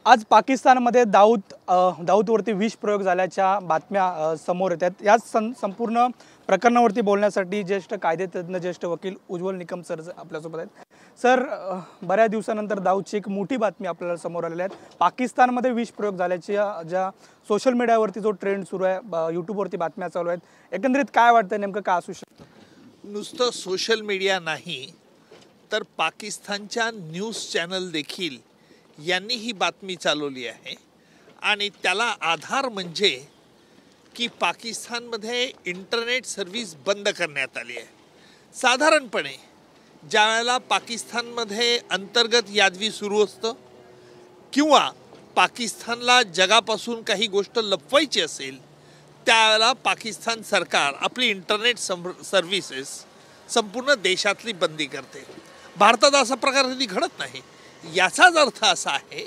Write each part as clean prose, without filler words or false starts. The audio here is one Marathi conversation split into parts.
आज पाकिस्तानमध्ये दाऊदवरती विष प्रयोग झाल्याच्या बातम्या समोर येतात। या संपूर्ण प्रकरणावरती बोलण्यासाठी ज्येष्ठ कायदेतज्ञ ज्येष्ठ वकील उज्ज्वल निकम सर आपल्यासोबत आहेत। सर, बऱ्याच दिवसानंतर दाऊदची एक मोठी बातमी आपल्याला समोर आलेली आहे। पाकिस्तानमध्ये विष प्रयोग झाल्याची ज्या सोशल मीडियावरती जो ट्रेंड सुरू आहे, यूट्यूबवरती बातम्या चालू आहेत, एकंदरीत काय वाटतं नेमकं काय असू शकतं? नुसतं सोशल मीडिया नाही तर पाकिस्तानच्या न्यूज चॅनल देखील यांनी ही बातमी चालवली आहे आणि त्याला आधार म्हणजे की पाकिस्तानमध्ये इंटरनेट सर्व्हिस बंद करण्यात आली आहे। साधारणपणे ज्यावेळेला पाकिस्तानमध्ये अंतर्गत यादवी सुरू असतं किंवा पाकिस्तानला जगापासून काही गोष्ट लपवायची असेल त्यावेळेला पाकिस्तान सरकार आपली इंटरनेट सर्व्हिसेस संपूर्ण देशातली बंदी करते। भारतात असा प्रकार कधी घडत नाही। याचाच अर्थ असा आहे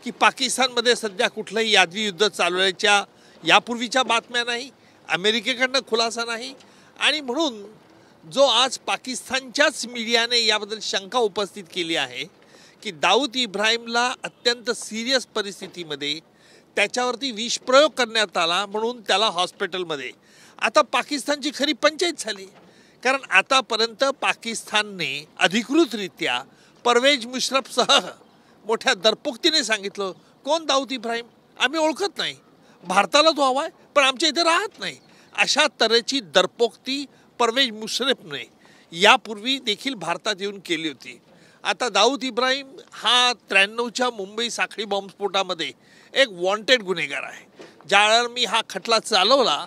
की पाकिस्तानमध्ये सध्या कुठलंही यादवी युद्ध चालवण्याच्या यापूर्वीच्या बातम्या नाही, अमेरिकेकडनं खुलासा नाही आणि म्हणून जो आज पाकिस्तानच्याच मीडियाने याबद्दल शंका उपस्थित केली आहे की दाऊद इब्राहिमला अत्यंत सिरियस परिस्थितीमध्ये त्याच्यावरती विषप्रयोग करण्यात आला म्हणून त्याला हॉस्पिटलमध्ये। आता पाकिस्तानची खरी पंचायत झाली, कारण आतापर्यंत पाकिस्तानने अधिकृतरित्या परवेज मुशर्रफसह मोठ्या दरपोक्तीने सांगितलं कोण दाऊद इब्राहिम, आम्ही ओळखत नाही, भारताला तो हवा आहे पण आमच्या इथे राहत नाही। अशा तऱ्हेची दरपोक्ती परवेज मुशर्रफने यापूर्वी देखील भारतात येऊन केली होती। आता दाऊद इब्राहिम हा 93च्या मुंबई साखळी बॉम्बस्फोटामध्ये एक वॉन्टेड गुन्हेगार आहे। ज्यावेळेला मी हा खटला चालवला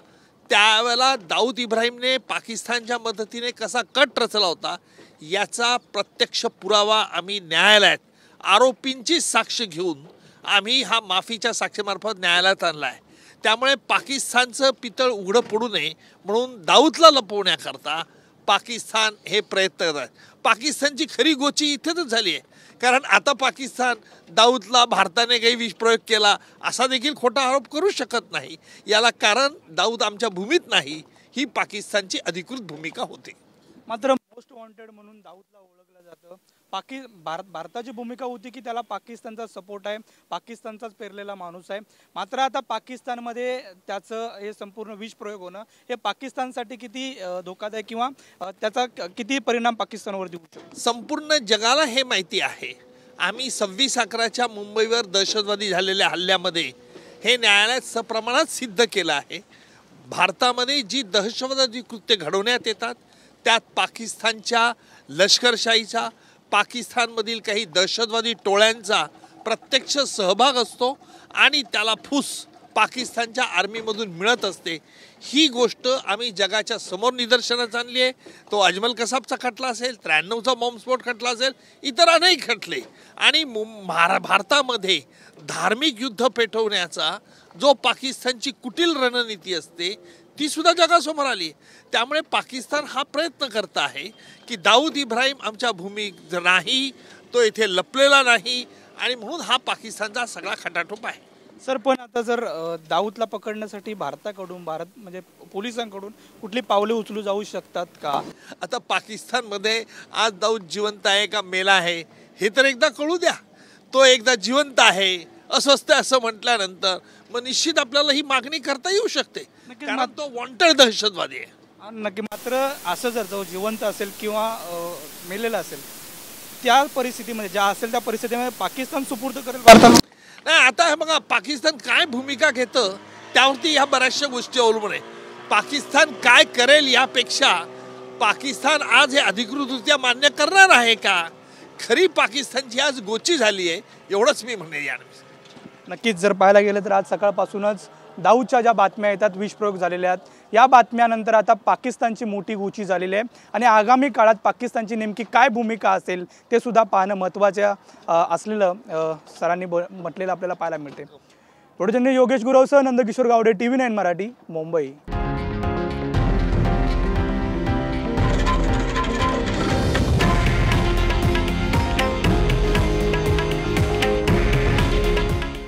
त्यावेळेला दाऊद इब्राहिमने पाकिस्तानच्या मदतीने कसा कट रचला होता याचा प्रत्यक्ष पुरावा आम्ही न्यायालयात आरोपींची साक्ष घेऊन आम्ही हा माफीच्या साक्षेमार्फत न्यायालयात आणला आहे। त्यामुळे पाकिस्तानचं पितळ उघडं पडू नये म्हणून दाऊदला लपवण्याकरता पाकिस्तान हे प्रयत्न करत आहे। पाकिस्तानची खरी गोची इथेच झाली आहे, कारण आता पाकिस्तान दाऊदला भारताने काही विषप्रयोग केला असा देखील खोटा आरोप करू शकत नाही। याला कारण दाऊद आमच्या भूमीत नाही ही पाकिस्तानची अधिकृत भूमिका होती। मात्र मोस्ट वॉन्टेड म्हणून दाऊदला ओळखलं जातं। भारताची भूमिका होती की त्याला पाकिस्तानचा सपोर्ट आहे, पाकिस्तानचाच पेरलेला माणूस आहे। मात्र आता पाकिस्तानमध्ये त्याचं हे संपूर्ण विष प्रयोग होणं हे पाकिस्तानसाठी किती धोकादायक किंवा त्याचा किती परिणाम पाकिस्तानवरती होऊ शकतो? संपूर्ण जगाला हे माहिती आहे। आम्ही 26/11च्या मुंबईवर दहशतवादी झालेल्या हल्ल्यामध्ये हे न्यायालयात सप्रमाणात सिद्ध केलं आहे। भारतामध्ये जी दहशतवादी कृत्य घडवण्यात येतात त्यात पाकिस्तानच्या लष्करशाहीचा, पाकिस्तानमधील काही दहशतवादी टोळ्यांचा प्रत्यक्ष सहभाग असतो आणि त्याला फूस पाकिस्तानच्या आर्मीमधून मिळत असते। ही गोष्ट आम्ही जगाच्या समोर निदर्शनास आणली आहे। तो अजमल कसाबचा खटला असेल, 93चा बॉम्बस्फोट खटला असेल, इतर अनेक खटले आणि भारतामध्ये धार्मिक युद्ध पेटवण्याचा जो पाकिस्तानची कुटील रणनीती असते ती सुद्धा जगासमोर आली। त्यामुळे पाकिस्तान हा प्रयत्न करत आहे की दाऊद इब्राहिम आमच्या भूमीत नाही, तो इथे लपलेला नाही आणि म्हणून हा पाकिस्तानचा सगळा खटाटोप आहे। सर, पण आता जर दाऊदला पकडण्यासाठी भारताकडून म्हणजे पोलिसांकडून कुठली पावले उचलू जाऊ शकतात का? आता पाकिस्तानमध्ये आज दाऊद जिवंत आहे का मेला आहे हे तर एकदा कळू द्या। तो एकदा जिवंत आहे अस्वस्थ असं म्हटल्यानंतर मग निश्चित आपल्याला ही मागणी करता येऊ शकते, कारण तो वॉन्टेड दहशतवादी आहे। नक्की। मात्र असं जर जो जिवंत असेल किंवा मेलेला असेल त्या परिस्थितीमध्ये ज्या असेल त्या परिस्थितीमध्ये पाकिस्तान सुपूर्द करेल भारताला? नाही, आता हे बघा पाकिस्तान काय भूमिका घेतं त्यावरती ह्या बऱ्याचशा गोष्टी अवलंबून आहे। पाकिस्तान काय करेल यापेक्षा पाकिस्तान आज हे अधिकृतरित्या मान्य करणार आहे का, खरी पाकिस्तानची आज गोची झाली आहे एवढंच मी म्हणेन यावेळी। नक्कीच जर पाहायला गेलं तर आज सकाळपासूनच दाऊदच्या ज्या बातम्या येतात विषप्रयोग झालेल्या आहेत या बातम्यानंतर आता पाकिस्तानची मोठी गोची झालेली आहे आणि आगामी काळात पाकिस्तानची नेमकी काय भूमिका असेल ते सुद्धा पाहणं महत्त्वाचं असलेलं सरांनी म्हटलेलं आपल्याला पाहायला मिळते। थोडे योगेश गुरवसह नंदकिशोर गावडे, TV9 मराठी, मुंबई।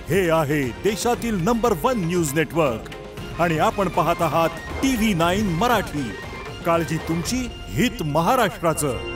हे आहे देशातील नंबर 1 न्यूज नेटवर्क आणि आपण पाहत आहात TV9 मराठी। काळजी तुमची, हित महाराष्ट्राचं।